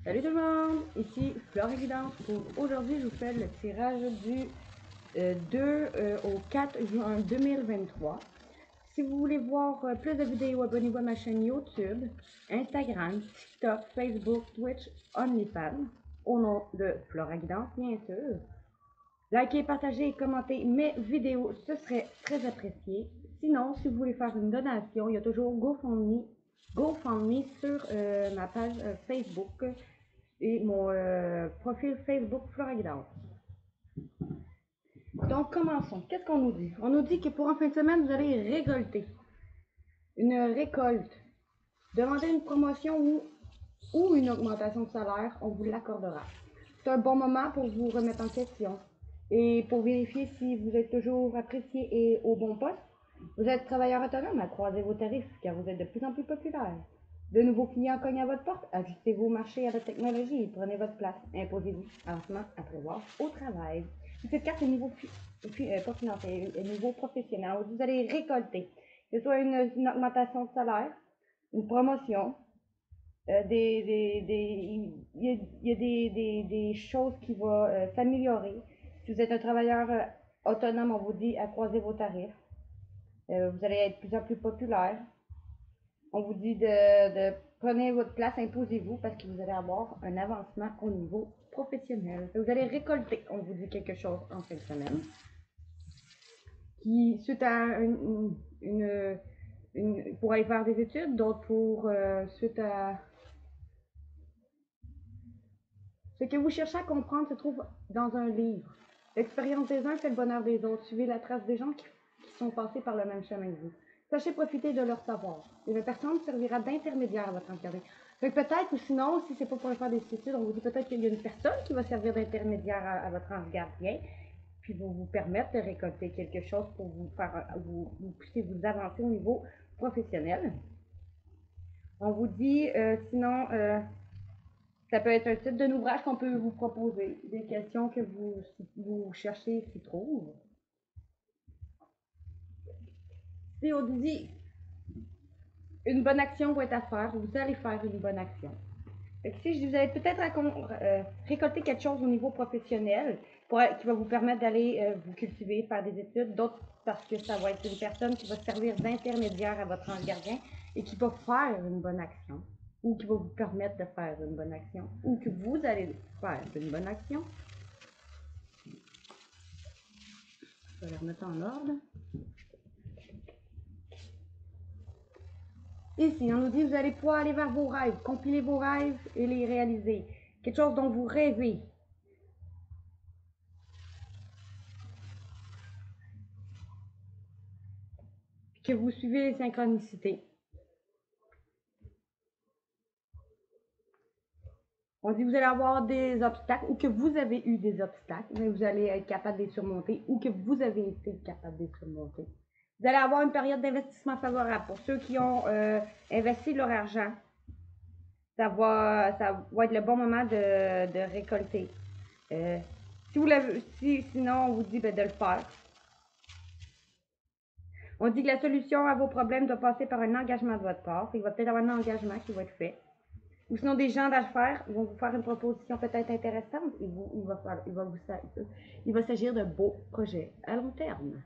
Salut tout le monde, ici Flore Guidance. Pour aujourd'hui, je vous fais le tirage du 2 au 4 juin 2023. Si vous voulez voir plus de vidéos, abonnez-vous à ma chaîne YouTube, Instagram, TikTok, Facebook, Twitch, OnlyFans, au nom de Flore Guidance, bien sûr. Likez, partagez et commentez mes vidéos, ce serait très apprécié. Sinon, si vous voulez faire une donation, il y a toujours GoFundMe sur ma page Facebook et mon profil Facebook Flora Guidance. Donc, commençons. Qu'est-ce qu'on nous dit? On nous dit que pour en fin de semaine, vous allez récolter une récolte. Demandez une promotion ou une augmentation de salaire, on vous l'accordera. C'est un bon moment pour vous remettre en question et pour vérifier si vous êtes toujours apprécié et au bon poste. Vous êtes travailleur autonome, à croiser vos tarifs car vous êtes de plus en plus populaire. De nouveaux clients cognent à votre porte, ajustez vos marchés à la technologie et prenez votre place. Imposez-vous avancement à prévoir au travail. Cette carte est niveau pas financier, niveau professionnel. Vous allez récolter, que ce soit une augmentation de salaire, une promotion, il y a des choses qui vont s'améliorer. Si vous êtes un travailleur autonome, on vous dit à croiser vos tarifs. Vous allez être de plus en plus populaire. On vous dit de prenez votre place, imposez-vous parce que vous allez avoir un avancement au niveau professionnel. Vous allez récolter, on vous dit quelque chose en fin de semaine. Qui, suite à pour aller faire des études, d'autres pour suite à ce que vous cherchez à comprendre se trouve dans un livre. L'expérience des uns fait le bonheur des autres. Suivez la trace des gens qui sont passés par le même chemin que vous. Sachez profiter de leur savoir. Et la personne servira d'intermédiaire à votre encadré. Donc peut-être, ou sinon, si c'est pas pour faire des études, on vous dit peut-être qu'il y a une personne qui va servir d'intermédiaire à votre ange gardien, puis vous permettre de récolter quelque chose pour vous faire, vous puissiez vous avancer au niveau professionnel. On vous dit, sinon, ça peut être un type d'un ouvrage qu'on peut vous proposer, des questions que vous cherchez s'y trouvent. Si on dit une bonne action va être à faire, vous allez faire une bonne action. Fait que si vous allez peut-être récolter quelque chose au niveau professionnel qui va vous permettre d'aller vous cultiver, faire des études, d'autres parce que ça va être une personne qui va servir d'intermédiaire à votre ange gardien et qui va faire une bonne action ou qui va vous permettre de faire une bonne action ou que vous allez faire une bonne action. Je vais les remettre en ordre. Ici, on nous dit que vous allez pouvoir aller vers vos rêves, compiler vos rêves et les réaliser. Quelque chose dont vous rêvez. Puis que vous suivez les synchronicités. On dit que vous allez avoir des obstacles ou que vous avez eu des obstacles, mais vous allez être capable de les surmonter ou que vous avez été capable de les surmonter. Vous allez avoir une période d'investissement favorable. Pour ceux qui ont investi leur argent, ça va être le bon moment de récolter. Sinon, on vous dit de le faire. On dit que la solution à vos problèmes doit passer par un engagement de votre part. Il va peut-être y avoir un engagement qui va être fait. Ou sinon, des gens d'affaires vont vous faire une proposition peut-être intéressante. Il va s'agir d'un beau projet à long terme.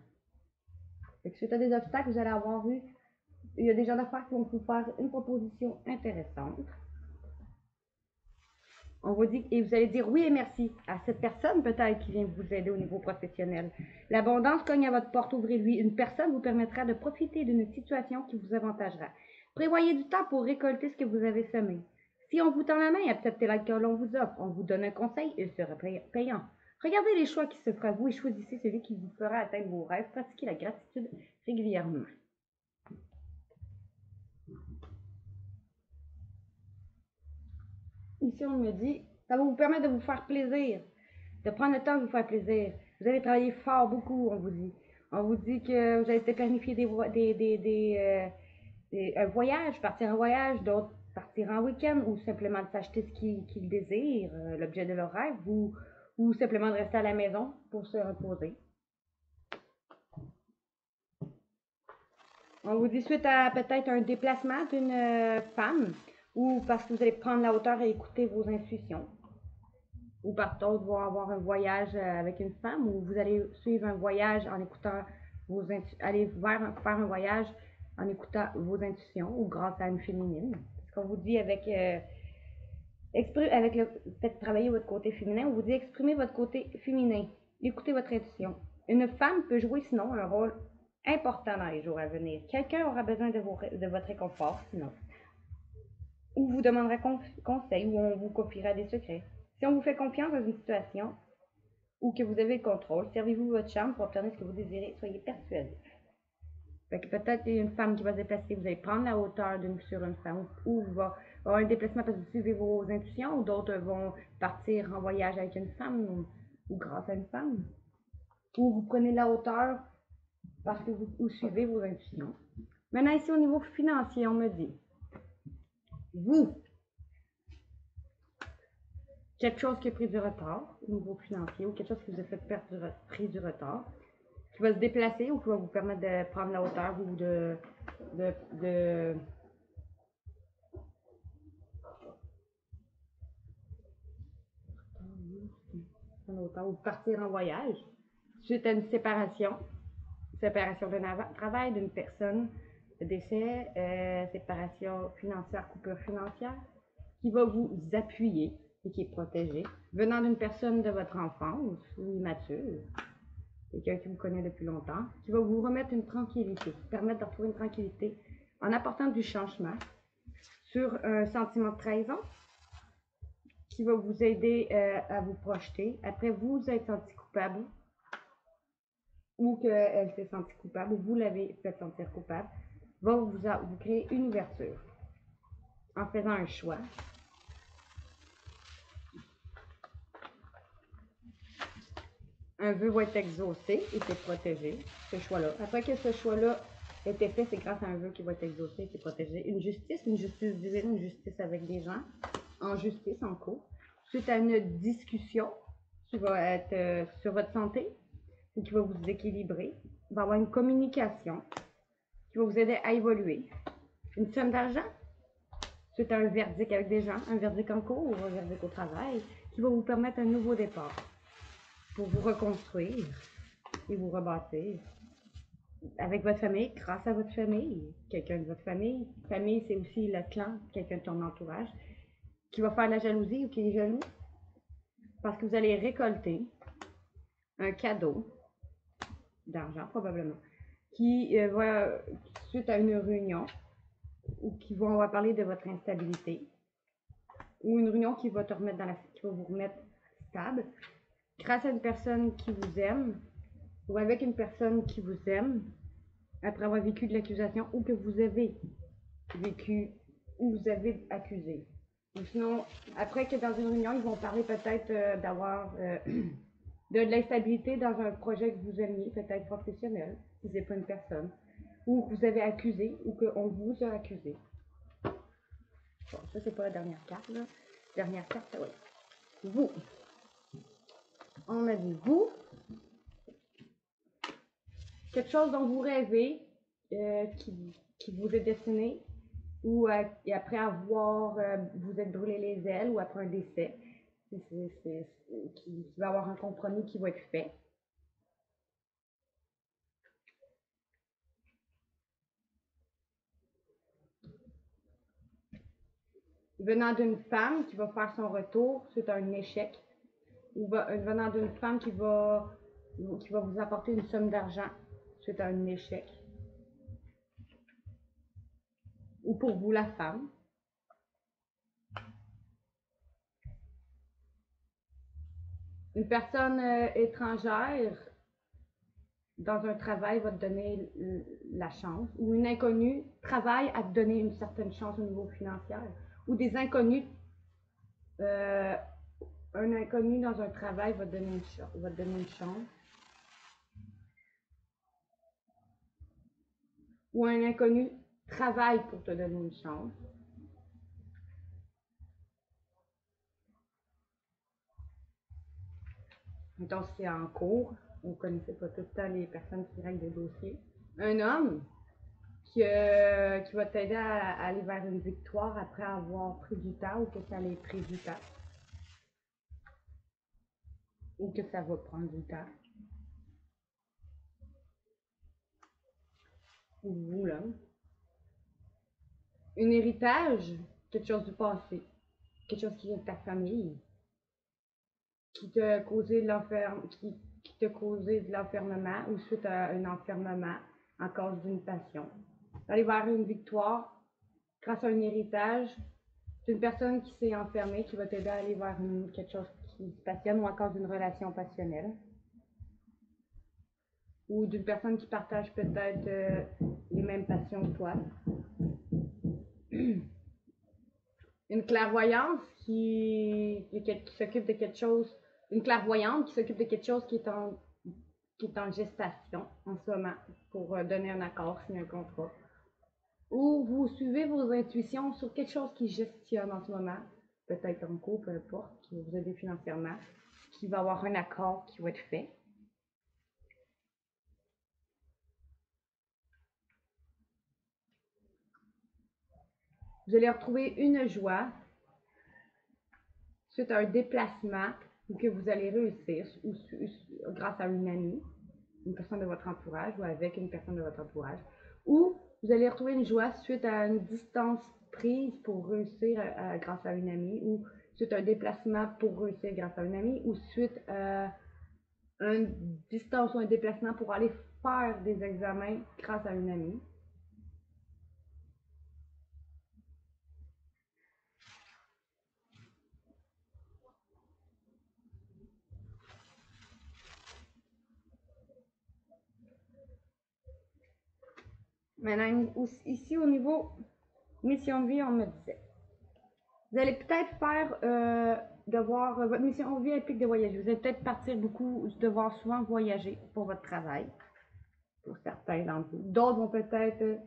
Fait que suite à des obstacles, vous allez avoir vu, il y a des gens d'affaires qui vont vous faire une proposition intéressante. On vous dit, et vous allez dire oui et merci à cette personne peut-être qui vient vous aider au niveau professionnel. L'abondance cogne à votre porte, ouvrez-lui. Une personne vous permettra de profiter d'une situation qui vous avantagera. Prévoyez du temps pour récolter ce que vous avez semé. Si on vous tend la main, acceptez l'aide que l'on vous offre. On vous donne un conseil, il sera payant. Regardez les choix qui s'offrent à vous et choisissez celui qui vous fera atteindre vos rêves. Pratiquez la gratitude régulièrement. Ici, on me dit, ça va vous permettre de vous faire plaisir, de prendre le temps de vous faire plaisir. Vous allez travailler fort beaucoup, on vous dit. On vous dit que vous allez planifier un voyage, partir en voyage, d'autres partir en week-end ou simplement de s'acheter ce qu'ils désirent, l'objet de leur rêve, ou simplement de rester à la maison pour se reposer. On vous dit suite à peut-être un déplacement d'une femme ou parce que vous allez prendre la hauteur et écouter vos intuitions, ou par d'autres vont avoir un voyage avec une femme, ou vous allez suivre un voyage en écoutant aller faire un voyage en écoutant vos intuitions, ou grâce à une féminine. Ce qu'on vous dit avec avec le fait de travailler votre côté féminin, on vous dit exprimez votre côté féminin, écoutez votre intuition. Une femme peut jouer sinon un rôle important dans les jours à venir. Quelqu'un aura besoin de votre réconfort sinon, ou vous demandera conseil, ou on vous confiera des secrets. Si on vous fait confiance dans une situation ou que vous avez le contrôle, servez-vous votre charme pour obtenir ce que vous désirez, soyez persuadé. Fait que peut-être une femme qui va se déplacer, vous allez prendre la hauteur sur une femme, ou va avoir un déplacement parce que vous suivez vos intuitions, ou d'autres vont partir en voyage avec une femme, ou grâce à une femme. Ou vous prenez la hauteur parce que vous suivez vos intuitions. Maintenant, ici, au niveau financier, on me dit, vous, quelque chose qui a pris du retard au niveau financier, ou quelque chose qui vous a fait pris du retard, qui va se déplacer ou qui va vous permettre de prendre la hauteur ou ou partir en voyage suite à une séparation d'un travail, d'une personne, décès, séparation financière, coupure financière, qui va vous appuyer et qui est protégé, venant d'une personne de votre enfance ou immature, quelqu'un qui vous connaît depuis longtemps, qui va vous remettre une tranquillité, permettre de retrouver une tranquillité en apportant du changement sur un sentiment de trahison qui va vous aider à vous projeter. Après, vous êtes senti coupable ou qu'elle s'est sentie coupable ou vous l'avez fait sentir coupable, va vous créer une ouverture en faisant un choix. Un vœu va être exaucé et c'est protégé, ce choix-là. Après que ce choix-là ait été fait, c'est grâce à un vœu qui va être exaucé et c'est protégé. Une justice divine, une justice avec des gens, en justice, en cours. Suite à une discussion qui va être sur votre santé ou qui va vous équilibrer, il va y avoir une communication qui va vous aider à évoluer. Une somme d'argent, suite à un verdict avec des gens, un verdict en cours ou un verdict au travail, qui va vous permettre un nouveau départ pour vous reconstruire et vous rebâtir avec votre famille, grâce à votre famille, quelqu'un de votre famille. Famille, c'est aussi le clan, quelqu'un de ton entourage, qui va faire de la jalousie ou qui est jaloux, parce que vous allez récolter un cadeau d'argent, probablement, qui va, suite à une réunion, ou qui va parler de votre instabilité, ou une réunion qui va qui va vous remettre stable, grâce à une personne qui vous aime, ou avec une personne qui vous aime, après avoir vécu de l'accusation, ou que vous avez vécu, ou vous avez accusé. Ou sinon, après que dans une réunion, ils vont parler peut-être d'avoir de l'instabilité dans un projet que vous aimiez, peut-être professionnel, si ce n'est pas une personne, ou que vous avez accusé, ou qu'on vous a accusé. Bon, ça, c'est pas la dernière carte, là. Dernière carte, oui. Vous. On a dit vous. Quelque chose dont vous rêvez, qui vous est destiné, ou et après avoir, vous êtes brûlé les ailes, ou après un décès, qui va avoir un compromis qui va être fait. Venant d'une femme qui va faire son retour, c'est un échec. Ou venant d'une femme qui va vous apporter une somme d'argent, c'est un échec. Ou pour vous, la femme. Une personne étrangère dans un travail va te donner la chance, ou une inconnue travaille à te donner une certaine chance au niveau financier, ou des inconnus, un inconnu dans un travail va te donner une chance, ou un inconnu travaille pour te donner une chance. Donc, c'est en cours, on ne connaissait pas tout le temps les personnes qui règlent des dossiers. Un homme qui va t'aider à aller vers une victoire après avoir pris du temps ou que ça allait pris du temps. Ou que ça va prendre du temps. Ou vous, là. Un héritage, quelque chose du passé. Quelque chose qui vient de ta famille. Qui t'a causé de l'enfermement ou suite à un enfermement en cause d'une passion. Aller vers une victoire grâce à un héritage d'une personne qui s'est enfermée, qui va t'aider à aller vers quelque chose qui te passionne ou à cause d'une relation passionnelle. Ou d'une personne qui partage peut-être les mêmes passions que toi. Une clairvoyance qui s'occupe de quelque chose, une clairvoyante qui s'occupe de quelque chose qui est en gestation en ce moment pour donner un accord, signer un contrat. Ou vous suivez vos intuitions sur quelque chose qui gestionne en ce moment, peut-être en cours, peu importe, qui va vous aider financièrement, qui va avoir un accord qui va être fait. Vous allez retrouver une joie suite à un déplacement ou que vous allez réussir ou grâce à une amie, une personne de votre entourage ou avec une personne de votre entourage. Ou vous allez retrouver une joie suite à une distance prise pour réussir grâce à une amie ou suite à un déplacement pour réussir grâce à une amie ou suite à une distance ou un déplacement pour aller faire des examens grâce à une amie. Maintenant, ici au niveau mission de vie, on me disait, vous allez peut-être faire votre mission de vie implique de voyager. Vous allez peut-être partir beaucoup, devoir souvent voyager pour votre travail, pour certains d'entre vous. D'autres vont peut-être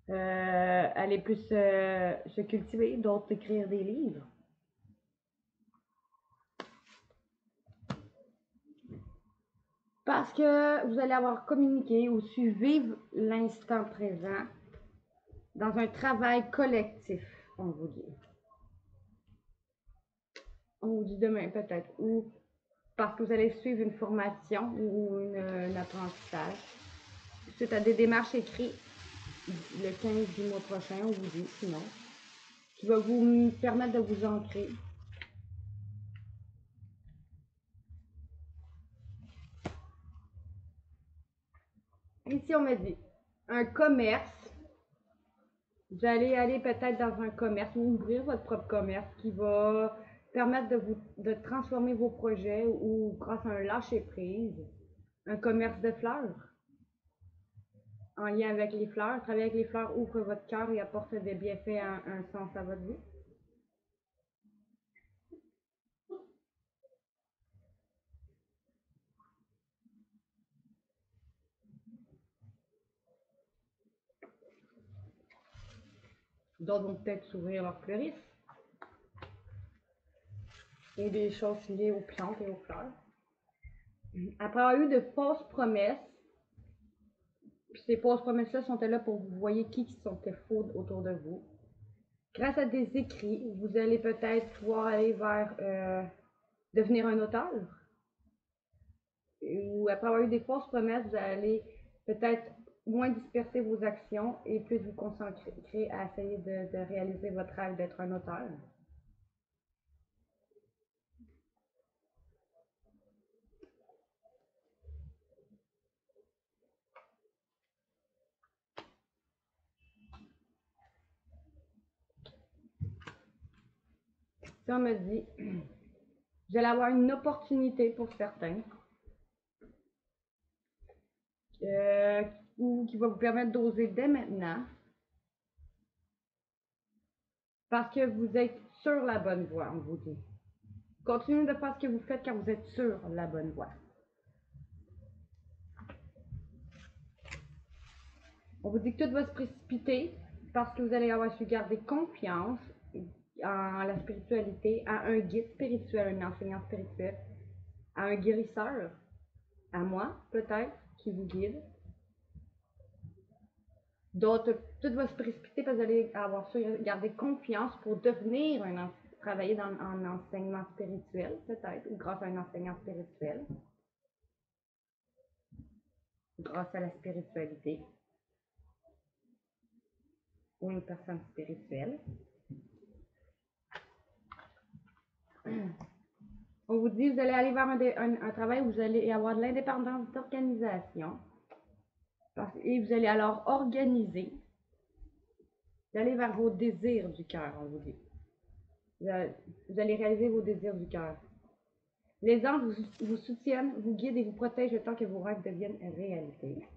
aller plus se cultiver, d'autres écrire des livres. Parce que vous allez avoir communiqué ou su vivre l'instant présent dans un travail collectif, on vous dit. On vous dit demain peut-être, ou parce que vous allez suivre une formation ou un apprentissage. Suite à des démarches écrites le 15 du mois prochain, on vous dit, sinon, qui va vous permettre de vous ancrer. Ici, on me dit, un commerce. Vous allez aller peut-être dans un commerce ou ouvrir votre propre commerce qui va permettre de transformer vos projets ou grâce à un lâcher-prise, un commerce de fleurs. En lien avec les fleurs, travailler avec les fleurs ouvre votre cœur et apporte des bienfaits un sens à votre vie. D'autres vont peut-être s'ouvrir leur fleuriste. Ou des choses liées aux plantes et aux fleurs. Après avoir eu de fausses promesses, puis ces fausses promesses-là sont là pour vous voyez qui sont faux autour de vous. Grâce à des écrits, vous allez peut-être pouvoir aller vers devenir un auteur. Ou après avoir eu des fausses promesses, vous allez peut-être moins disperser vos actions et plus vous concentrer à essayer de réaliser votre rêve d'être un auteur. Si on me dit, vous allez avoir une opportunité pour certains, ou qui va vous permettre d'oser dès maintenant, parce que vous êtes sur la bonne voie, on vous dit. Continuez de faire ce que vous faites quand vous êtes sur la bonne voie. On vous dit que tout va se précipiter parce que vous allez avoir su garder confiance en la spiritualité, à un guide spirituel, un enseignant spirituel, à un guérisseur, à moi peut-être, qui vous guide. D'autres, tout va se précipiter parce que vous allez avoir su garder confiance pour devenir travailler en enseignement spirituel, peut-être, ou grâce à un enseignant spirituel, grâce à la spiritualité, ou une personne spirituelle. On vous dit, vous allez aller vers un travail où vous allez avoir de l'indépendance d'organisation. Et vous allez alors organiser, d'aller vers vos désirs du cœur, on vous dit. Vous allez réaliser vos désirs du cœur. Les anges vous soutiennent, vous guident et vous protègent le temps que vos rêves deviennent réalité.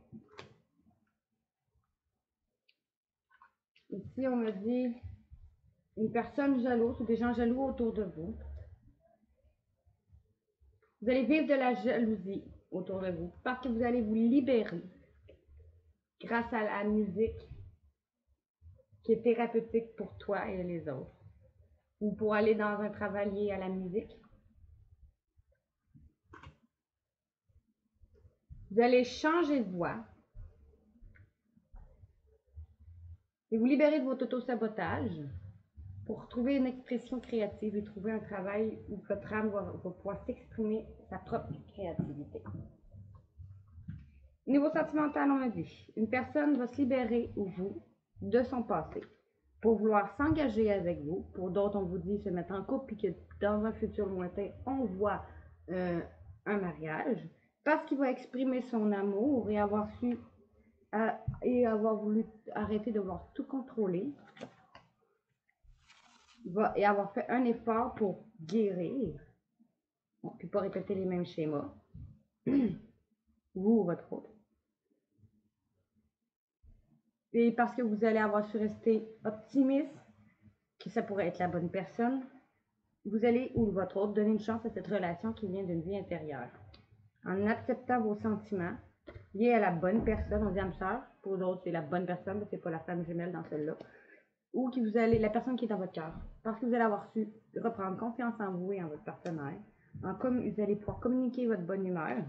Ici, on me dit une personne jalouse ou des gens jaloux autour de vous. Vous allez vivre de la jalousie autour de vous parce que vous allez vous libérer grâce à la musique qui est thérapeutique pour toi et les autres. Ou pour aller dans un travail lié à la musique. Vous allez changer de voix et vous libérer de votre auto-sabotage pour trouver une expression créative et trouver un travail où votre âme va pouvoir s'exprimer sa propre créativité. Niveau sentimental, on me dit, une personne va se libérer ou vous de son passé pour vouloir s'engager avec vous. Pour d'autres, on vous dit se mettre en couple et que dans un futur lointain, on voit un mariage parce qu'il va exprimer son amour et avoir su et avoir voulu arrêter de vouloir tout contrôler et avoir fait un effort pour guérir, bon, puis pas répéter les mêmes schémas, vous ou votre autre. Et parce que vous allez avoir su rester optimiste, que ça pourrait être la bonne personne, vous allez, ou votre autre, donner une chance à cette relation qui vient d'une vie intérieure. En acceptant vos sentiments liés à la bonne personne, on dit âme sœur, pour d'autres c'est la bonne personne, mais c'est pas la femme jumelle dans celle-là, ou que vous allez, la personne qui est dans votre cœur, parce que vous allez avoir su reprendre confiance en vous et en votre partenaire, vous allez pouvoir communiquer votre bonne humeur,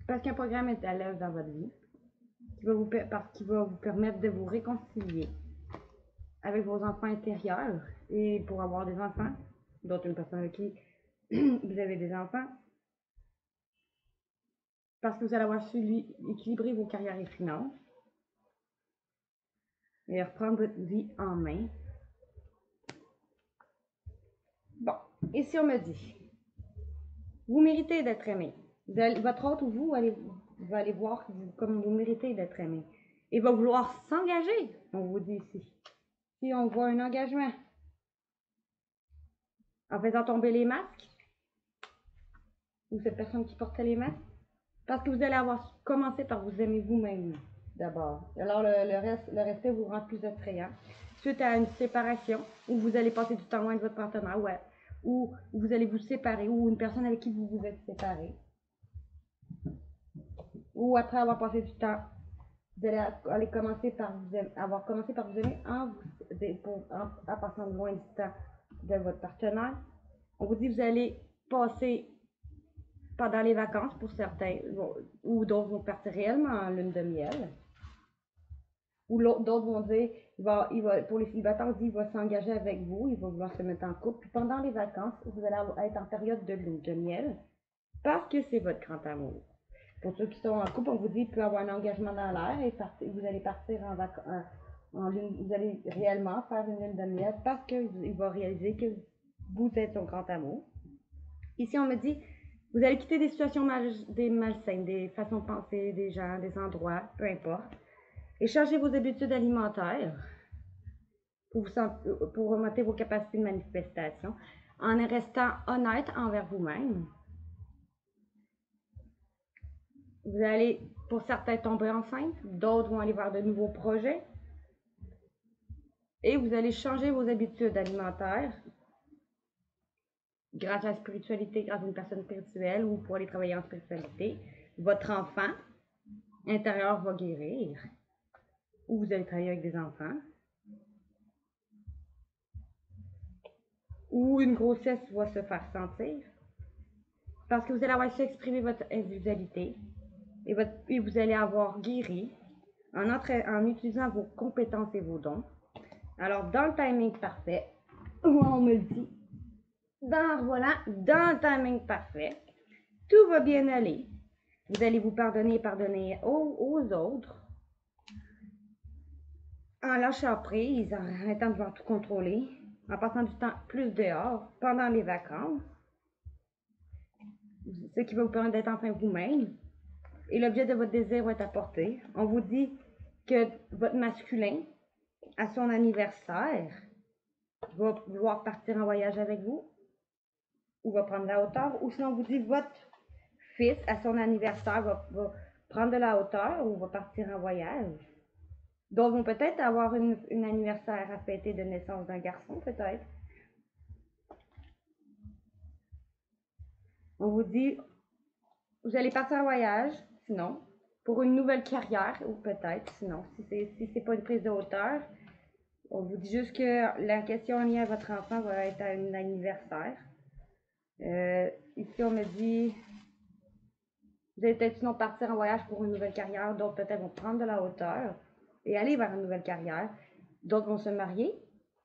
parce qu'un programme est à l'œuvre dans votre vie, parce qu'il va vous permettre de vous réconcilier avec vos enfants intérieurs et pour avoir des enfants, d'autres une personne avec qui vous avez des enfants, parce que vous allez avoir su équilibrer vos carrières et finances et reprendre votre vie en main. Bon, et si on me dit, vous méritez d'être aimé, votre autre ou vous va aller voir comme vous méritez d'être aimé et va vouloir s'engager, on vous dit ici. Si on voit un engagement en faisant tomber les masques, ou cette personne qui portait les masques, parce que vous allez avoir commencé par vous aimer vous-même d'abord. Alors le respect vous rend plus attrayant. Suite à une séparation, où vous allez passer du temps loin de votre partenaire, ouais, ou vous allez vous séparer, ou une personne avec qui vous vous êtes séparé, ou après avoir passé du temps, vous allez commencer par vous aimer, avoir commencé par vous aimer en passant loin du temps de votre partenaire. On vous dit que vous allez passer pendant les vacances pour certains, ou d'autres vont partir réellement en lune de miel. Ou d'autres vont dire, pour les célibataires, on dit qu'il va s'engager avec vous, il va vouloir se mettre en couple. Puis pendant les vacances, vous allez être en période de lune de miel, parce que c'est votre grand amour. Pour ceux qui sont en couple, on vous dit qu'il peut y avoir un engagement dans l'air et vous allez partir en lune, vous allez réellement faire une lune de miel parce qu'il va réaliser que vous êtes son grand amour. Ici, on me dit, vous allez quitter des situations des malsaines, des façons de penser, des gens, des endroits, peu importe. Et changez vos habitudes alimentaires pour augmenter vos capacités de manifestation en restant honnête envers vous-même. Vous allez, pour certains, tomber enceinte, d'autres vont aller vers de nouveaux projets. Et vous allez changer vos habitudes alimentaires grâce à la spiritualité, grâce à une personne spirituelle ou pour aller travailler en spiritualité. Votre enfant intérieur va guérir. Ou vous allez travailler avec des enfants. Ou une grossesse va se faire sentir. Parce que vous allez avoir su exprimer votre individualité. Et vous allez avoir guéri en utilisant vos compétences et vos dons. Alors, dans le timing parfait, on me le dit, voilà, dans le timing parfait, tout va bien aller. Vous allez vous pardonner et pardonner aux autres, en lâchant prise, en arrêtant de vouloir tout contrôler, en passant du temps plus dehors, pendant les vacances, ce qui va vous permettre d'être enfin vous-même. Et l'objet de votre désir va être apporté. On vous dit que votre masculin, à son anniversaire, va vouloir partir en voyage avec vous, ou va prendre la hauteur, ou sinon on vous dit que votre fils, à son anniversaire, va prendre de la hauteur ou va partir en voyage. D'autres vont peut-être avoir une anniversaire à fêter de naissance d'un garçon, peut-être. On vous dit, vous allez partir en voyage, sinon, pour une nouvelle carrière, ou peut-être, sinon, si c'est pas une prise de hauteur, on vous dit juste que la question en lien à votre enfant va être à un anniversaire. Ici, on me dit, vous allez peut-être sinon partir en voyage pour une nouvelle carrière, d'autres peut-être vont prendre de la hauteur et aller vers une nouvelle carrière. D'autres vont se marier,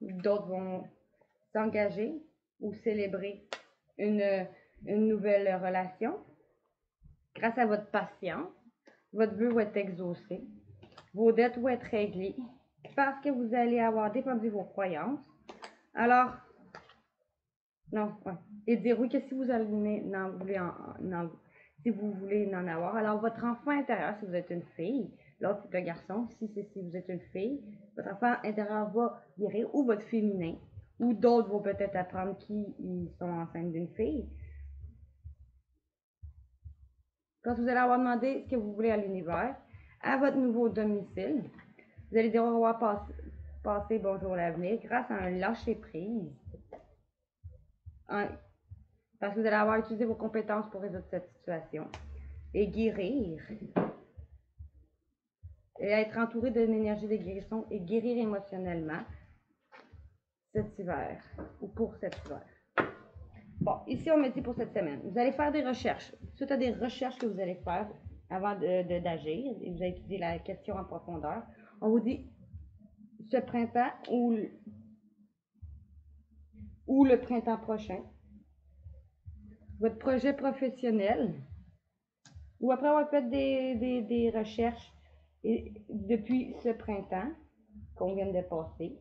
d'autres vont s'engager ou célébrer une nouvelle relation. Grâce à votre patience, votre vœu va être exaucé, vos dettes vont être réglées, parce que vous allez avoir défendu vos croyances. Alors, non, ouais. Et dire oui que si vous si vous voulez en avoir. Alors, votre enfant intérieur, si vous êtes une fille, l'autre c'est un garçon, si vous êtes une fille, votre enfant intérieur va guérir, ou votre féminin, ou d'autres vont peut-être apprendre qu'ils sont enceintes d'une fille. Quand vous allez avoir demandé ce que vous voulez à l'univers, à votre nouveau domicile, vous allez dire au revoir, passer bonjour l'avenir grâce à un lâcher-prise. Parce que vous allez avoir utilisé vos compétences pour résoudre cette situation. Et guérir. Et être entouré d'une énergie de guérison et guérir émotionnellement cet hiver. Ou pour cet hiver. Bon, ici on me dit pour cette semaine. Vous allez faire des recherches. Suite à des recherches que vous allez faire avant d'agir, et vous allez étudier la question en profondeur, on vous dit ce printemps ou le printemps prochain, votre projet professionnel, ou après avoir fait des recherches depuis ce printemps qu'on vient de passer,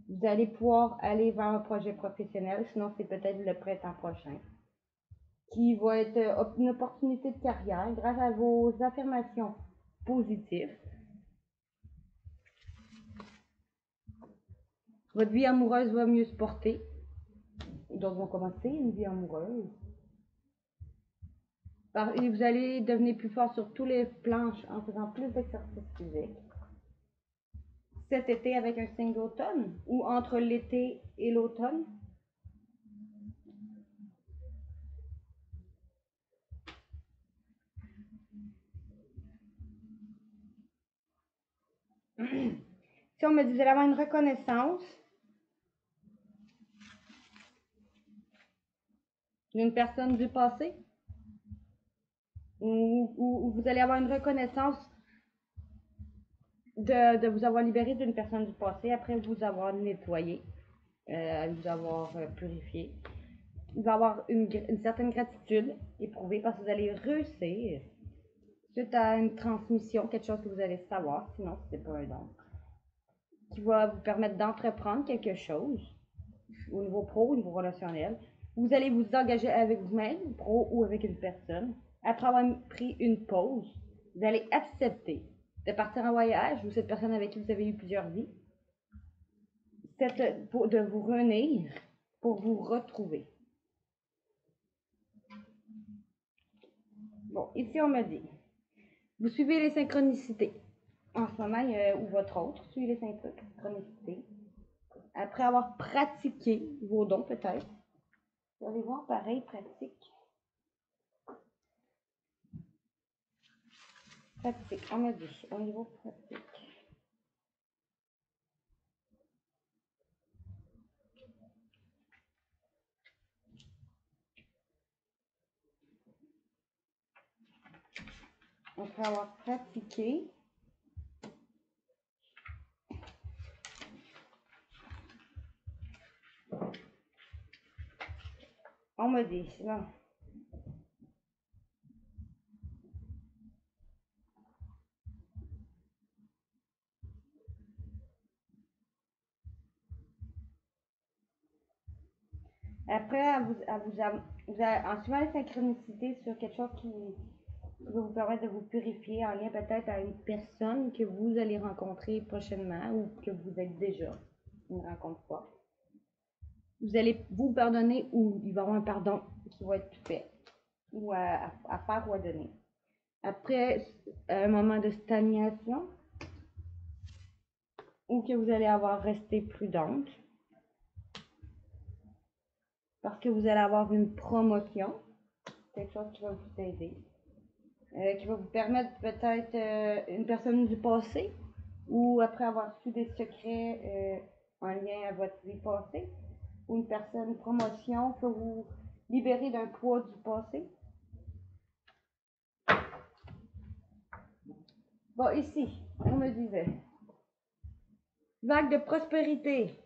vous allez pouvoir aller vers un projet professionnel, sinon c'est peut-être le printemps prochain, qui va être une opportunité de carrière grâce à vos affirmations positives. Votre vie amoureuse va mieux se porter. D'autres vont commencer une vie amoureuse. Et vous allez devenir plus fort sur tous les plans en faisant plus d'exercices physiques. Cet été avec un signe d'automne ou entre l'été et l'automne. Si on me dit, vous allez avoir une reconnaissance d'une personne du passé, ou vous allez avoir une reconnaissance de vous avoir libéré d'une personne du passé après vous avoir nettoyé, vous avoir purifié. Il va y avoir une certaine gratitude éprouvée parce que vous allez réussir suite à une transmission, quelque chose que vous allez savoir, sinon c'est pas un don, qui va vous permettre d'entreprendre quelque chose au niveau pro, au niveau relationnel. Vous allez vous engager avec vous-même, pro ou avec une personne. Après avoir pris une pause, vous allez accepter de partir en voyage ou cette personne avec qui vous avez eu plusieurs vies, de vous réunir pour vous retrouver. Bon, ici on me dit, vous suivez les synchronicités. En ce moment, ou votre autre suit les synchronicités. Après avoir pratiqué vos dons, peut-être, vous allez voir pareil, pratique. Pratique, on me dit, au niveau pratique. après avoir pratiqué, on me dit, bon. Après, en suivant les synchronicités sur quelque chose qui va vous permettre de vous purifier en lien peut-être à une personne que vous allez rencontrer prochainement ou que vous êtes déjà une rencontre fois. Vous allez vous pardonner ou il va y avoir un pardon qui va être fait ou à faire ou à donner. Après un moment de stagnation ou que vous allez avoir resté prudente parce que vous allez avoir une promotion, quelque chose qui va vous aider. Qui va vous permettre peut-être une personne du passé ou après avoir su des secrets en lien à votre vie passée ou une personne, une promotion que vous libérer d'un poids du passé. Bon, ici, on me disait vague de prospérité.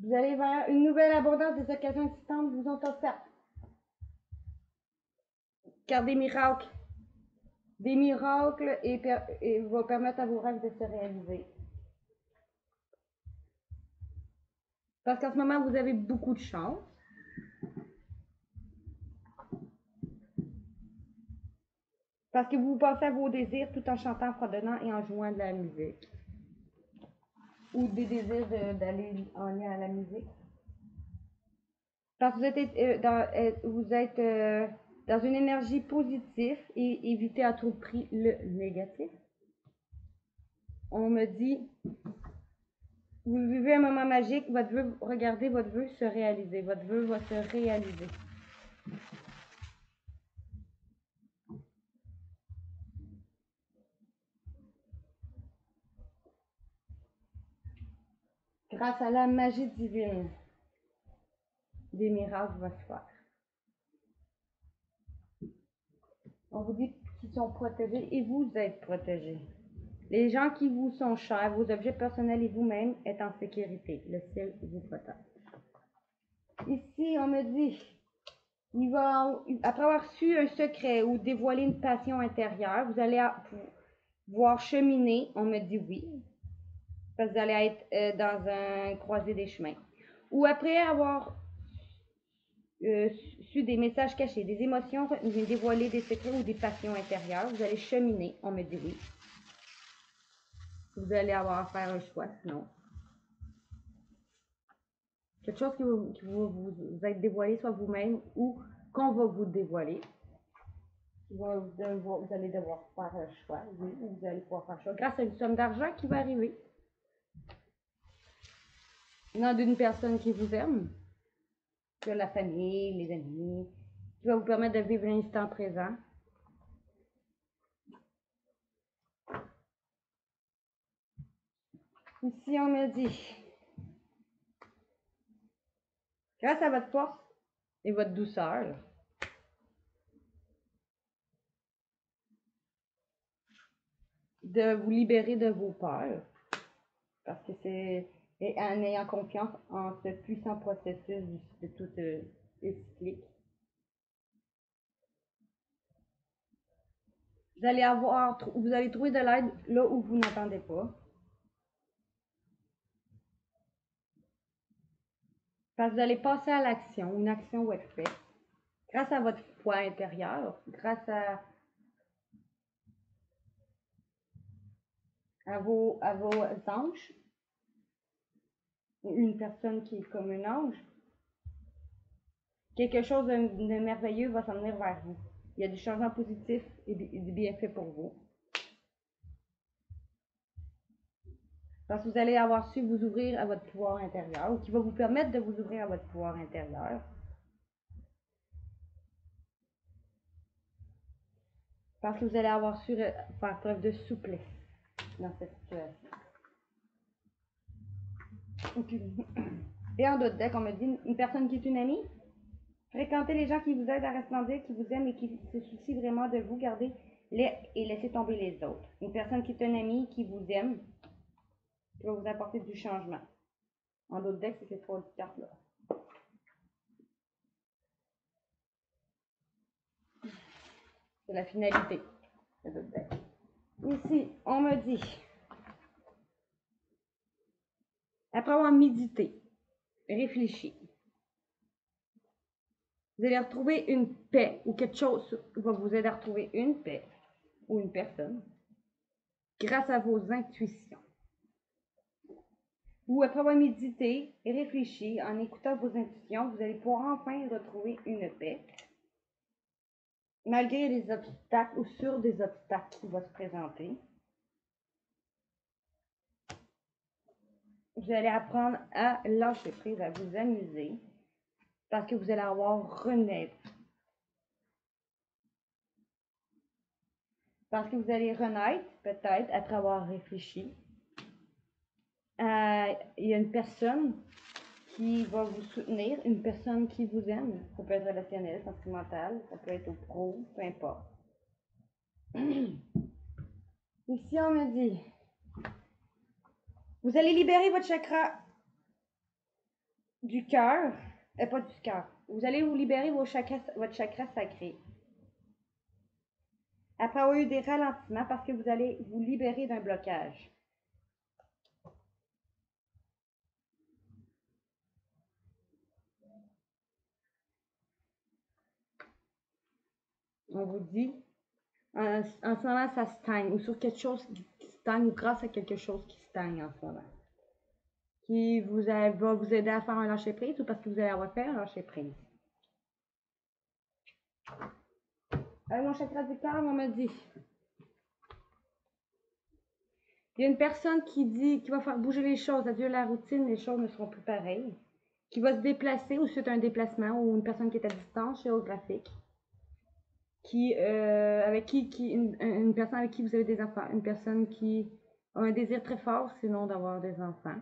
Vous allez vers une nouvelle abondance des occasions existantes vous ont offertes. Car des miracles et vont permettre à vos rêves de se réaliser. Parce qu'en ce moment, vous avez beaucoup de chance. Parce que vous pensez à vos désirs tout en chantant, fredonnant et en jouant de la musique. Ou des désirs d'aller en lien à la musique. Parce que vous êtes dans une énergie positive et évitez à tout prix le négatif. On me dit, vous vivez un moment magique, regardez votre vœu se réaliser. Votre vœu va se réaliser. Grâce à la magie divine, des miracles vont se faire. On vous dit qu'ils sont protégés et vous êtes protégés. Les gens qui vous sont chers, vos objets personnels et vous-même êtes en sécurité. Le ciel vous protège. Ici, on me dit, après avoir su un secret ou dévoilé une passion intérieure, vous allez pouvoir cheminer. On me dit oui, parce que vous allez être dans un croisé des chemins. Ou après avoir su des messages cachés, des émotions dévoilées, des secrets ou des passions intérieures, vous allez cheminer. On me dit oui. Vous allez avoir à faire un choix, sinon. Quelque chose qui va vous être dévoilé, soit vous-même ou qu'on va vous dévoiler. Vous allez devoir faire un choix, oui, ou vous allez pouvoir faire un choix grâce à une somme d'argent qui va arriver. Non, d'une personne qui vous aime, de la famille, les amis, qui va vous permettre de vivre l'instant présent. Ici, on me dit, grâce à votre force et votre douceur, de vous libérer de vos peurs, parce que c'est en ayant confiance en ce puissant processus de tout cyclique. Vous allez trouver de l'aide là où vous n'attendez pas. Parce que vous allez passer à l'action, une action va être faite. Grâce à votre foi intérieure, grâce à vos anges, une personne qui est comme un ange, quelque chose de merveilleux va s'en venir vers vous. Il y a du changement positif et du bienfait pour vous. Parce que vous allez avoir su vous ouvrir à votre pouvoir intérieur ou qui va vous permettre de vous ouvrir à votre pouvoir intérieur. Parce que vous allez avoir su faire preuve de souplesse dans cette situation. Et en d'autres deck, on me dit une personne qui est une amie. Fréquentez les gens qui vous aident à resplendir, qui vous aiment et qui se soucient vraiment de vous. Gardez et laisser tomber les autres. Une personne qui est un ami, qui vous aime, qui va vous apporter du changement. En d'autres decks, c'est ces trois cartes-là. C'est la finalité de d'autres decks. Ici, on me dit, après avoir médité, réfléchi, vous allez retrouver une paix ou quelque chose va vous aider à retrouver une paix ou une personne grâce à vos intuitions. Ou après avoir médité et réfléchi en écoutant vos intuitions, vous allez pouvoir enfin retrouver une paix malgré les obstacles ou sur des obstacles qui vont se présenter. Vous allez apprendre à lâcher prise, à vous amuser parce que vous allez avoir renaître. Parce que vous allez renaître, peut-être, après avoir réfléchi. Il y a une personne qui va vous soutenir, une personne qui vous aime. Ça peut être relationnel, sentimental, ça peut être au pro, peu importe. Ici, on me dit, vous allez libérer votre chakra du cœur, pas du cœur. Vous allez vous libérer votre chakra sacré. Après avoir eu des ralentissements, parce que vous allez vous libérer d'un blocage. On vous dit, en ce moment, ça stagne, ou sur quelque chose qui stagne, ou grâce à quelque chose qui stagne en ce moment. Qui va vous aider à faire un lâcher prise, ou parce que vous allez avoir fait un lâcher prise. Avec mon chakra du cœur, on me dit, il y a une personne qui va faire bouger les choses, adieu la routine, les choses ne seront plus pareilles. Qui va se déplacer, ou suite à un déplacement, ou une personne qui est à distance géographique. Une personne avec qui vous avez des enfants, une personne qui a un désir très fort, sinon d'avoir des enfants.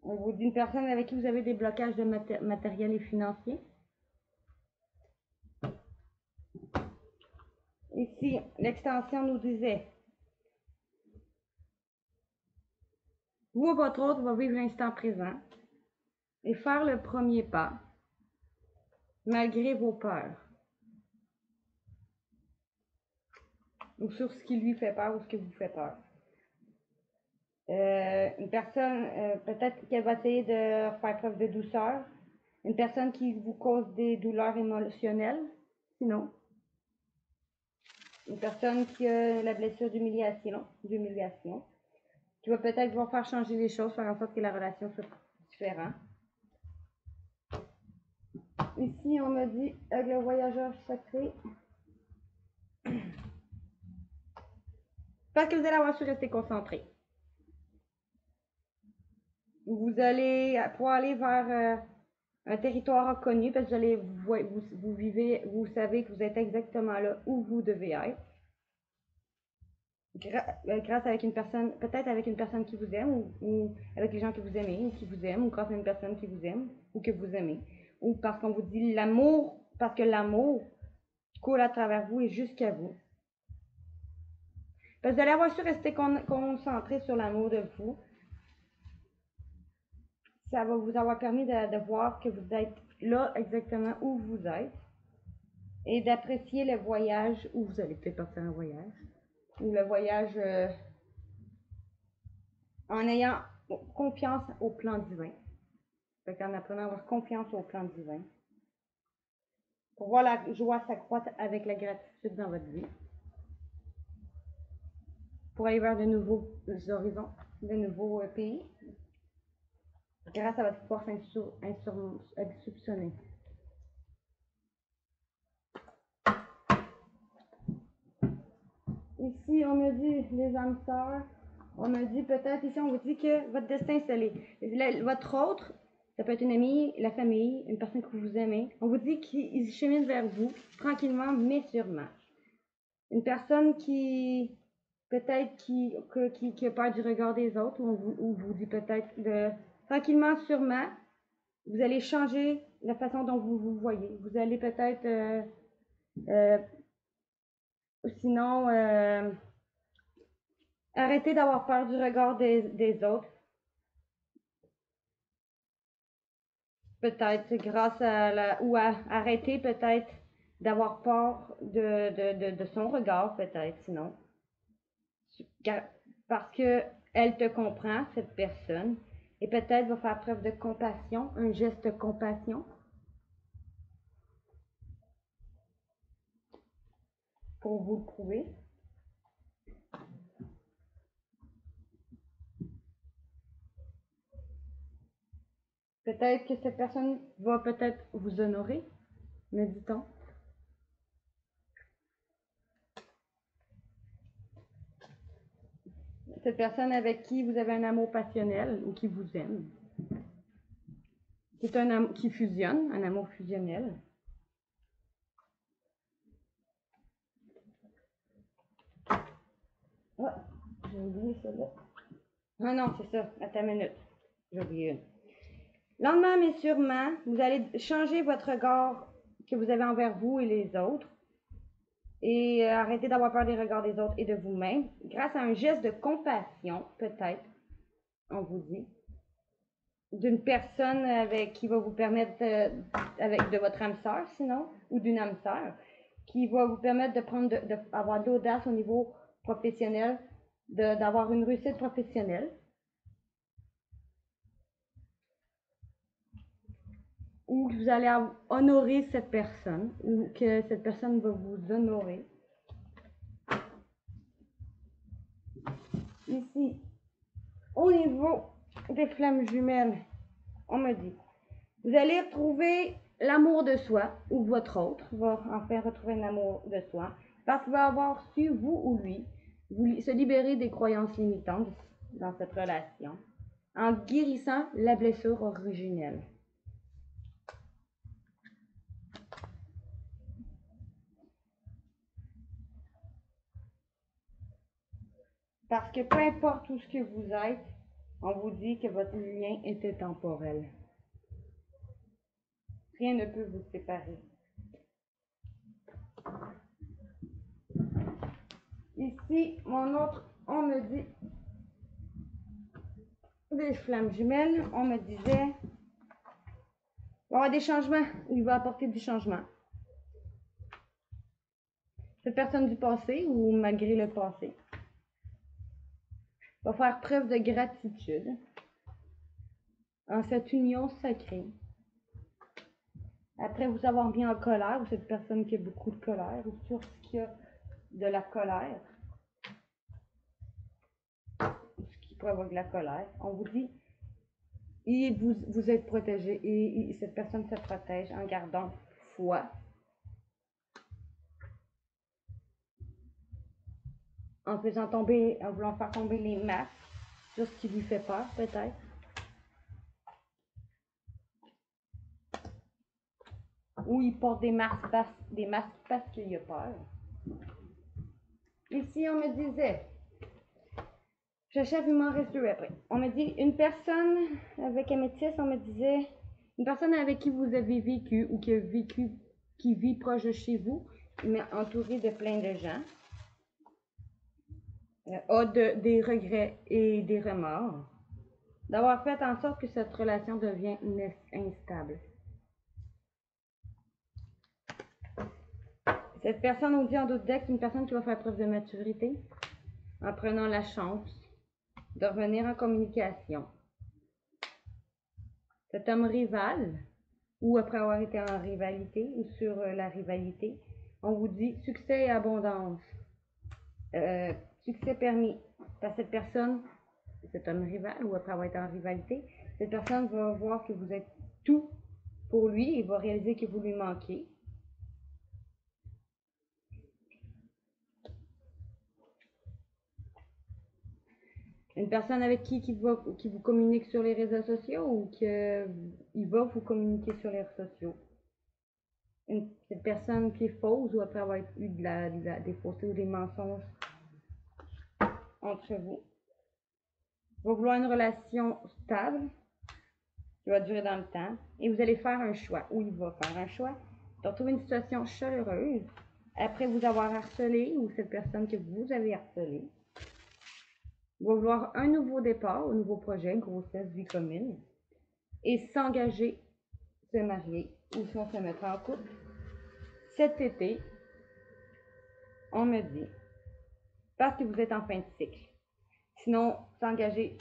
On vous dit une personne avec qui vous avez des blocages de matériel et financier. Ici, l'extension nous disait, vous, votre autre, va vivre l'instant présent et faire le premier pas, malgré vos peurs. Ou sur ce qui lui fait peur ou ce qui vous fait peur. Une personne, peut-être qu'elle va essayer de faire preuve de douceur. Une personne qui vous cause des douleurs émotionnelles, sinon. Une personne qui a la blessure d'humiliation, qui va peut-être vous faire changer les choses, faire en sorte que la relation soit différente. Ici, on me dit, avec le voyageur sacré, parce que vous allez avoir su rester concentré. Vous allez pouvoir aller vers un territoire inconnu parce que vous vivez, vous savez que vous êtes exactement là où vous devez être. Grâce avec une personne, peut-être avec une personne qui vous aime ou avec les gens que vous aimez ou qui vous aiment ou grâce à une personne qui vous aime ou que vous aimez. Ou parce qu'on vous dit l'amour, parce que l'amour coule à travers vous et jusqu'à vous. Parce que vous allez avoir su rester concentré sur l'amour de vous. Ça va vous avoir permis de voir que vous êtes là exactement où vous êtes et d'apprécier le voyage où vous allez peut-être partir en voyage ou le voyage en ayant confiance au plan divin. Fait qu'en apprenant à avoir confiance au plan divin. Pour voir la joie s'accroître avec la gratitude dans votre vie. Pour aller vers de nouveaux horizons, de nouveaux pays. Grâce à votre force insoupçonnée. Ici, on me dit, les âmes sœurs, on me dit peut-être, ici, on vous dit que votre destin est scellé. Votre autre, ça peut être une amie, la famille, une personne que vous aimez. On vous dit qu'ils cheminent vers vous, tranquillement, mais sûrement. Une personne qui, peut-être, qui a peur du regard des autres, ou on vous dit peut-être, tranquillement, sûrement, vous allez changer la façon dont vous vous voyez. Vous allez peut-être, sinon, arrêter d'avoir peur du regard des autres. Peut-être grâce à ou à arrêter peut-être d'avoir peur de son regard, peut-être, sinon. Parce que elle te comprend, cette personne, et peut-être va faire preuve de compassion, un geste de compassion. Pour vous le prouver. Peut-être que cette personne va peut-être vous honorer, me dit-on. Cette personne avec qui vous avez un amour passionnel ou qui vous aime. C'est un amour qui fusionne, un amour fusionnel. Oh, j'ai oublié celle-là. Ah non, c'est ça. Attends une minute. J'ai oublié une. Lentement mais sûrement, vous allez changer votre regard que vous avez envers vous et les autres. Et arrêter d'avoir peur des regards des autres et de vous-même. Grâce à un geste de compassion, peut-être, on vous dit, d'une personne avec qui va vous permettre, avec de votre âme sœur sinon, ou d'une âme sœur, qui va vous permettre de prendre, d'avoir de l'audace au niveau professionnel, d'avoir une réussite professionnelle. Ou que vous allez honorer cette personne, ou que cette personne va vous honorer. Ici, au niveau des flammes jumelles, on me dit, vous allez retrouver l'amour de soi, ou votre autre va enfin retrouver l'amour de soi, parce qu'il va avoir su, vous ou lui, se libérer des croyances limitantes dans cette relation, en guérissant la blessure originelle. Parce que peu importe où ce que vous êtes, on vous dit que votre lien était temporel. Rien ne peut vous séparer. Ici, mon autre, on me dit des flammes jumelles, on me disait il va y avoir des changements, il va apporter du changement. Cette personne du passé ou malgré le passé va faire preuve de gratitude en cette union sacrée. Après vous avoir mis en colère, ou cette personne qui a beaucoup de colère, ou sur ce qu'il y a de la colère, ce qui provoque la colère, on vous dit, et vous êtes protégé, et cette personne se protège en gardant foi. En faisant tomber, en voulant faire tomber les masques sur ce qui lui fait peur, peut-être. Ou il porte des masques parce qu'il a peur. Ici, on me disait, j'achève, il m'en reste deux après. On me dit, une personne avec améthyste, on me disait, une personne avec qui vous avez vécu ou qui vit proche de chez vous, mais entourée de plein de gens, a des regrets et des remords, d'avoir fait en sorte que cette relation devienne instable. Cette personne, on dit en d'autres decks, c'est une personne qui va faire preuve de maturité en prenant la chance de revenir en communication. Cet homme rival, ou après avoir été en rivalité, ou sur la rivalité, on vous dit succès et abondance. Succès permis par cette personne, cet homme rival, ou après avoir été en rivalité, cette personne va voir que vous êtes tout pour lui et va réaliser que vous lui manquez. Une personne avec qui vous communique sur les réseaux sociaux ou qu'il va vous communiquer sur les réseaux sociaux. Cette personne qui est fausse ou après avoir eu des faussetés ou des mensonges entre vous va vouloir une relation stable qui va durer dans le temps, et vous allez faire un choix, ou il va faire un choix, de retrouver une situation chaleureuse, après vous avoir harcelé, ou cette personne que vous avez harcelée, va vouloir un nouveau départ, un nouveau projet, grossesse, vie commune, et s'engager, se marier, ou soit se mettre en couple. Cet été, on me dit, parce que vous êtes en fin de cycle. Sinon, s'engager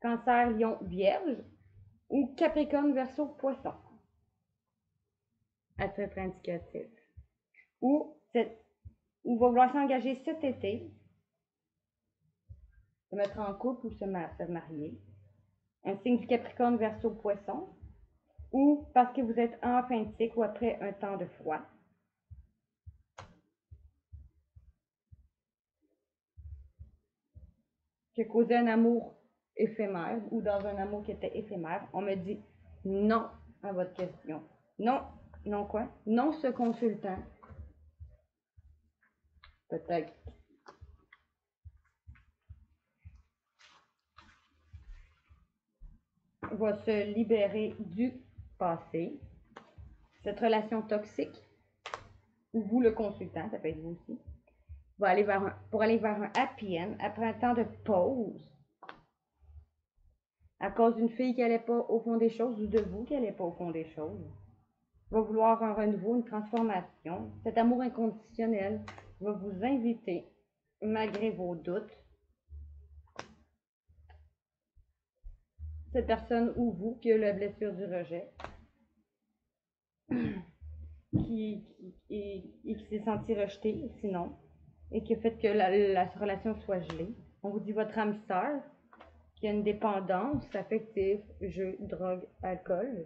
Cancer, Lion, Vierge, ou Capricorne, Verseau, Poisson, à titre indicatif. Ou va vouloir s'engager cet été, se mettre en couple ou se marier. Un signe du Capricorne, Verseau, Poisson, ou parce que vous êtes en fin de cycle ou après un temps de froid. Qui a causé un amour éphémère ou dans un amour qui était éphémère, on me dit non à votre question. Non, non quoi? Non, ce consultant. Peut-être. Va se libérer du passé. Cette relation toxique, ou vous le consultant, ça peut être vous aussi, va aller pour aller vers un happy end après un temps de pause à cause d'une fille qui n'allait pas au fond des choses ou de vous qui n'allait pas au fond des choses. Va vouloir un renouveau, une transformation. Cet amour inconditionnel va vous inviter, malgré vos doutes, cette personne ou vous qui a la blessure du rejet, qui s'est senti rejeté, sinon, et qui a fait que la relation soit gelée. On vous dit votre âme sœur, qui a une dépendance affective, jeu, drogue, alcool,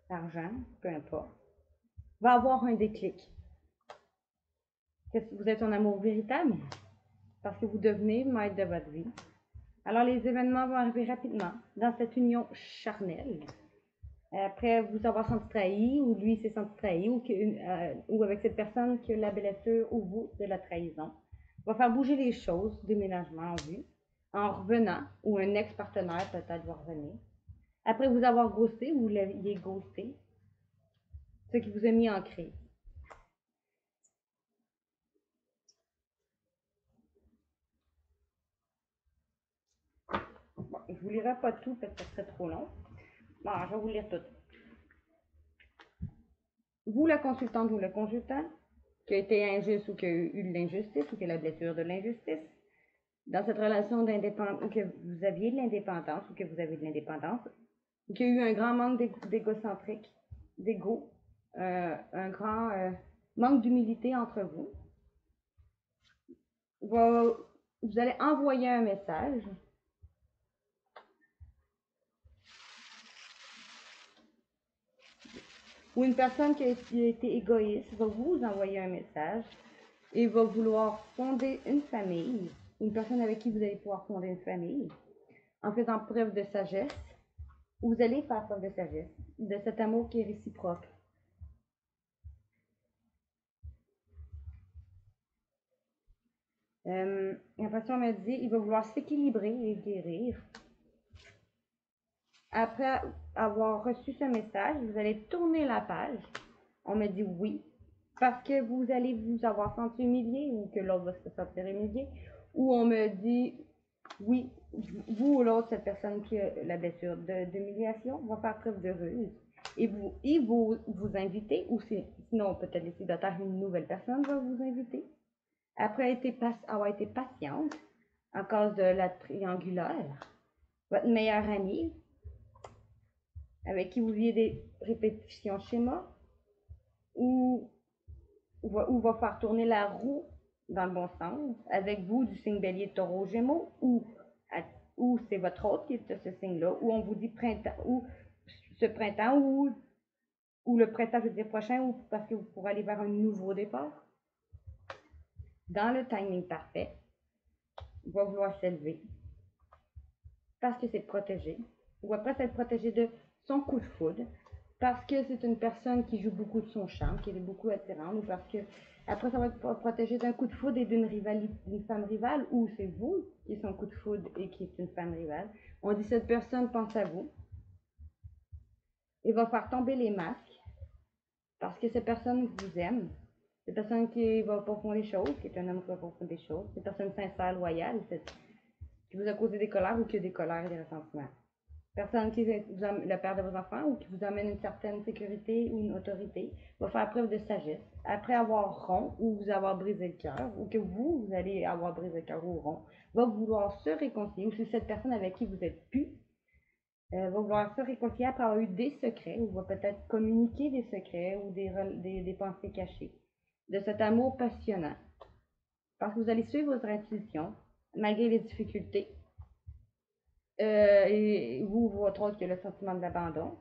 argent, peu importe, va avoir un déclic. Vous êtes son amour véritable parce que vous devenez maître de votre vie. Alors les événements vont arriver rapidement dans cette union charnelle. Après vous avoir senti trahi, ou lui s'est senti trahi, ou avec cette personne qui a la blessure, ou vous, de la trahison. Va faire bouger les choses, déménagement en vue, en revenant, ou un ex-partenaire peut-être va revenir. Après vous avoir ghosté, ou vous l'aviez ghosté, ce qui vous a mis en crise. Bon, je ne vous lirai pas tout parce que ça serait trop long. Bon, je vais vous lire tout. Vous, la consultante ou le consultant, qui a été injuste ou qui a eu de l'injustice ou qui a la blessure de l'injustice, dans cette relation d'indépendance, ou que vous aviez de l'indépendance ou que vous avez de l'indépendance, ou qu'il y a eu un grand manque d'égocentrique, d'ego, un grand manque d'humilité entre vous, vous allez envoyer un message ou une personne qui a été égoïste va vous envoyer un message et va vouloir fonder une famille, une personne avec qui vous allez pouvoir fonder une famille, en faisant preuve de sagesse, vous allez faire preuve de sagesse, de cet amour qui est réciproque. L'impression me dit, il va vouloir s'équilibrer et guérir. Après avoir reçu ce message, vous allez tourner la page. On me dit oui, parce que vous allez vous avoir senti humilié ou que l'autre va se sentir humilié. Ou on me dit oui, vous ou l'autre, cette personne qui a la blessure d'humiliation, va faire preuve de ruse. Et vous inviter, ou sinon peut-être les célibataires, une nouvelle personne va vous inviter. Après avoir été patiente, à cause de la triangulaire, votre meilleure amie, avec qui vous vivez des répétitions schémas, ou va faire tourner la roue dans le bon sens, avec vous du signe bélier, taureau, gémeaux, ou c'est votre autre qui est de ce signe-là, ou on vous dit printemps, ou ce printemps, ou le printemps, je veux dire prochain, ou parce que vous pourrez aller vers un nouveau départ. Dans le timing parfait, va vouloir s'élever, parce que c'est protégé, ou après c'est protégé de son coup de foudre, parce que c'est une personne qui joue beaucoup de son charme, qui est beaucoup attirante, ou parce que après ça va être protégé d'un coup de foudre et d'une femme rivale, ou c'est vous qui êtes son coup de foudre et qui est une femme rivale. On dit cette personne pense à vous, Il va faire tomber les masques parce que cette personne vous aime. Cette personne qui va profondre les choses, qui est un homme qui va profondre des choses. Cette personne sincère, loyale, qui vous a causé des colères ou qui a des colères et des ressentiments. Personne qui est le père de vos enfants ou qui vous amène une certaine sécurité ou une autorité va faire preuve de sagesse. Après avoir rond ou vous avoir brisé le cœur, ou que vous allez avoir brisé le cœur ou rond, va vouloir se réconcilier, ou c'est cette personne avec qui vous êtes plus, va vouloir se réconcilier après avoir eu des secrets, ou va peut-être communiquer des secrets ou des pensées cachées de cet amour passionnant. Parce que vous allez suivre votre intuition, malgré les difficultés. Et vous, votre autre, que le sentiment de l'abandon,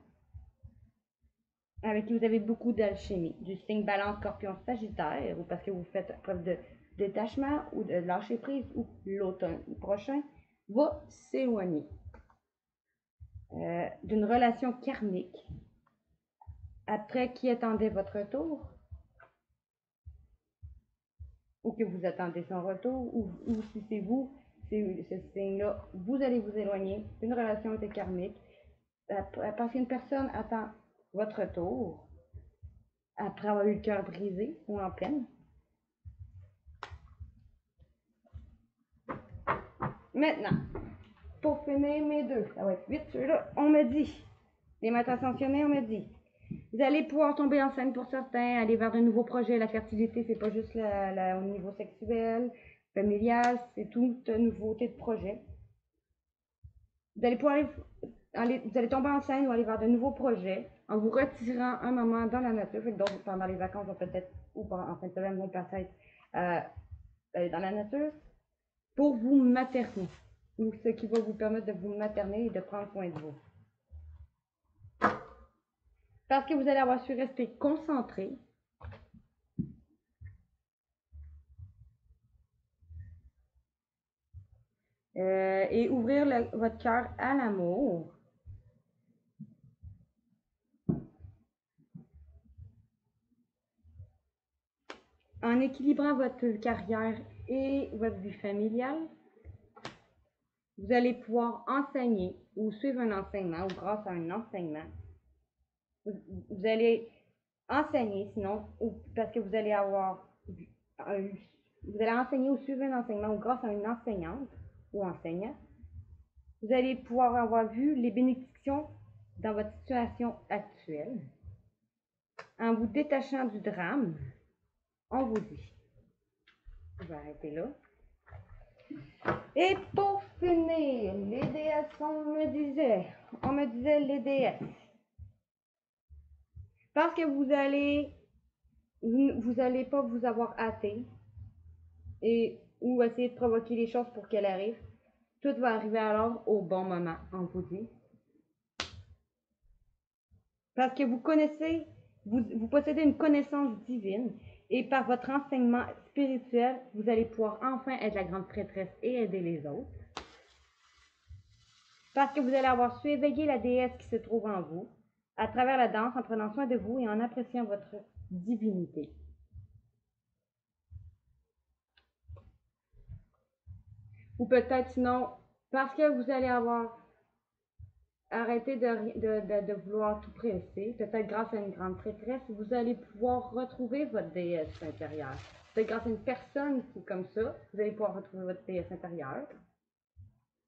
avec qui vous avez beaucoup d'alchimie, du signe balance, scorpion, sagittaire, ou parce que vous faites preuve de détachement ou de lâcher prise, ou l'automne prochain va s'éloigner d'une relation karmique après qui attendait votre retour, ou que vous attendez son retour, ou si c'est vous, c'est ce signe-là, vous allez vous éloigner d'une relation était karmique parce qu'une personne attend votre retour après avoir eu le cœur brisé ou en peine. Maintenant, pour finir mes deux, ça va être vite, ceux-là, on me dit, les maîtres ascensionnés, on me dit, vous allez pouvoir tomber enceinte pour certains, aller vers de nouveaux projets. La fertilité, c'est pas juste au niveau sexuel, familial, c'est toute nouveauté de projet. Vous allez pouvoir vous allez tomber enceinte ou aller vers de nouveaux projets en vous retirant un moment dans la nature. Donc, pendant les vacances, peut-être, ou en fin de semaine, vont peut-être aller dans la nature pour vous materner, ou ce qui va vous permettre de vous materner et de prendre soin de vous. Parce que vous allez avoir su rester concentré et ouvrir votre cœur à l'amour. En équilibrant votre carrière et votre vie familiale, vous allez pouvoir enseigner ou suivre un enseignement ou grâce à un enseignement. Vous allez enseigner, sinon, ou parce que vous allez avoir vous allez enseigner ou suivre un enseignement ou grâce à une enseignante ou enseignant, vous allez pouvoir avoir vu les bénédictions dans votre situation actuelle. En vous détachant du drame, on vous dit. Je vais arrêter là. Et pour finir, les déesses, on me disait les déesses. Parce que vous allez pas vous avoir hâté et ou essayer de provoquer les choses pour qu'elles arrivent. Tout va arriver alors au bon moment, on vous dit. Parce que vous connaissez, vous possédez une connaissance divine et par votre enseignement spirituel, vous allez pouvoir enfin être la grande prêtresse et aider les autres. Parce que vous allez avoir su éveiller la déesse qui se trouve en vous, à travers la danse, en prenant soin de vous et en appréciant votre divinité. Ou peut-être sinon, parce que vous allez avoir arrêté de vouloir tout presser, peut-être grâce à une grande prêtresse, vous allez pouvoir retrouver votre déesse intérieure. Peut-être grâce à une personne qui est comme ça, vous allez pouvoir retrouver votre déesse intérieure.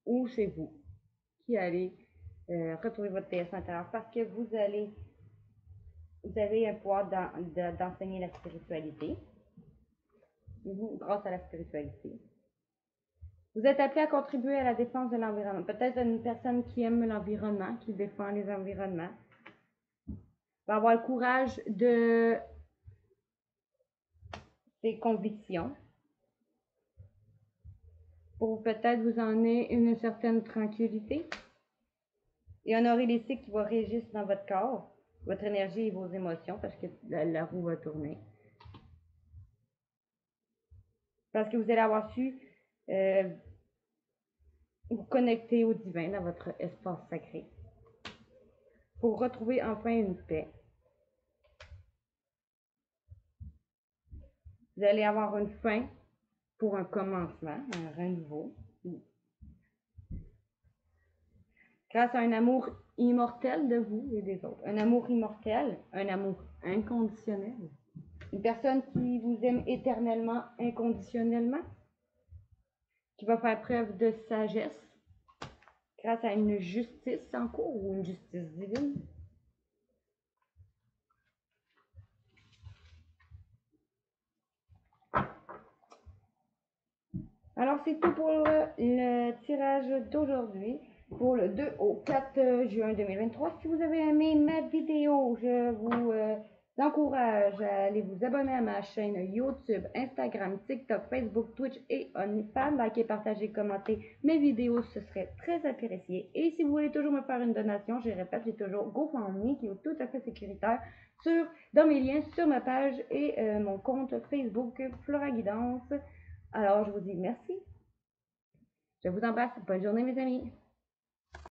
Ou c'est vous qui allez retrouver votre déesse intérieure parce que vous avez un pouvoir d'enseigner la spiritualité. Grâce à la spiritualité. Vous êtes appelé à contribuer à la défense de l'environnement. Peut-être une personne qui aime l'environnement, qui défend les environnements, va avoir le courage de ses convictions pour peut-être vous emmener une certaine tranquillité et honorer les cycles qui vont régir dans votre corps, votre énergie et vos émotions parce que la roue va tourner. Parce que vous allez avoir su vous connecter au divin dans votre espace sacré pour retrouver enfin une paix. Vous allez avoir une fin pour un commencement, un renouveau. grâce à un amour immortel de vous et des autres. Un amour immortel, un amour inconditionnel. Une personne qui vous aime éternellement, inconditionnellement, qui va faire preuve de sagesse grâce à une justice en cours ou une justice divine. Alors, c'est tout pour le tirage d'aujourd'hui, pour le 2 au 4 juin 2023. Si vous avez aimé ma vidéo, je vous encourage à aller vous abonner à ma chaîne YouTube, Instagram, TikTok, Facebook, Twitch et OnlyFans. Likez, partagez, commentez mes vidéos, ce serait très apprécié. Et si vous voulez toujours me faire une donation, je répète, j'ai toujours GoFundMe qui est tout à fait sécuritaire dans mes liens sur ma page et mon compte Facebook Flora Guidance. Alors, je vous dis merci. Je vous embrasse. Bonne journée, mes amis.